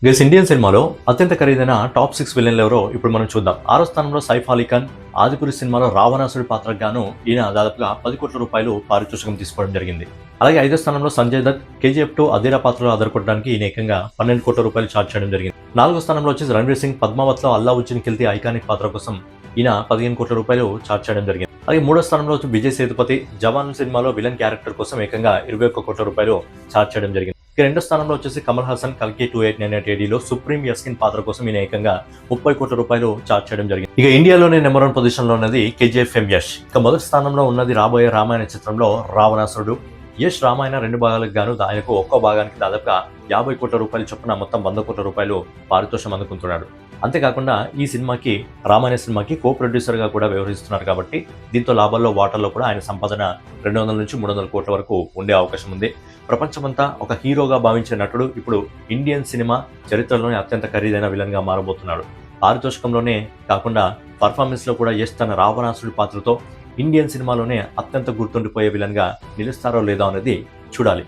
Indian సినిమాలో అత్యంత ఖరీదైన టాప్ 6 విలన్లు ఎవరో ఇప్పుడు మనం చూద్దాం. 6వ స్థానంలో సైఫ్ అలీ ఖాన్. ఆదిపురుష్ సినిమాలో రావణాసుడి పాత్రకు గాను ఈయన దాదాపుగా 10 కోట్ల రూపాయలు పారితోషికం తీసుకోవడం జరిగింది. అలాగే 5వ స్థానంలో సంజయ్ దత్. కేజీఎఫ్ 2 అధీరా పాత్రలో అదరకొట్టడానికి ఈయన ఏకంగా 12 కోట్ల రూపాయలు చార్జ్ చేయడం జరిగింది. 4వ స్థానంలో వచ్చేసి రణ్వీర్ సింగ్. పద్మావత్లో అల్లావుద్దీన్ ఖిల్జీ ఐకానిక్ పాత్ర కోసం ఈయన 15 కోట్ల రూపాయలు చార్జ్ చేయడం జరిగింది. అలాగే 3వ స్థానంలో వచ్చి విజయ్ సేతుపతి. జవాన్ సినిమాలో విలన్ క్యారెక్టర్ కోసం ఏకంగా 21 కోట్ల రూపాయలు చార్జ్ చేయడం జరిగింది. ఇక 2వ స్థానంలో వచ్చేసి కమల్ హాసన్. కల్కి 2898 AD లో సుప్రీం యస్కిన్ పాత్ర కోసం ఈయన ఏకంగా 30 కోట్ల రూపాయలు చార్జ్ చేయడం జరిగింది. ఇక ఇండియాలోనే నెంబర్ 1 పొజిషన్ లో ఉన్నది కేజీఎఫ్ యష్. ఇక మొదటి స్థానంలో ఉన్నది రాబోయే రామాయణ చిత్రంలో రావణాసురుడు. యష్ రామాయణ 2 భాగాలకు గాను ఆయనకు ఒక్కో భాగానికి దాదాపుగా 50 కోట్ల రూపాయలు చొప్పున మొత్తం 100 కోట్ల రూపాయలు పారితోషం అందుకుంటున్నాడు. అంతేకాకుండా ఈ సినిమాకి రామాయణ సినిమాకి కో ప్రొడ్యూసర్ గా కూడా వ్యవహరిస్తున్నారు కాబట్టి దీంతో లాభాల్లో వాటాల్లో కూడా ఆయన సంపాదన 200 నుంచి 300 కోట్ల వరకు ఉండే అవకాశం ఉంది. ప్రపంచమంతా ఒక హీరోగా భావించే నటుడు ఇప్పుడు ఇండియన్ సినిమా చరిత్రలోనే అత్యంత ఖరీదైన విలన్ గా మారబోతున్నాడు. పారితోషికంలోనే కాకుండా పర్ఫార్మెన్స్ లో కూడా యష్ తన రావణాసుడి పాత్రతో ఇండియన్ సినిమాలోనే అత్యంత గుర్తుండిపోయే విలన్ గా నిలుస్తారో లేదో అనేది చూడాలి.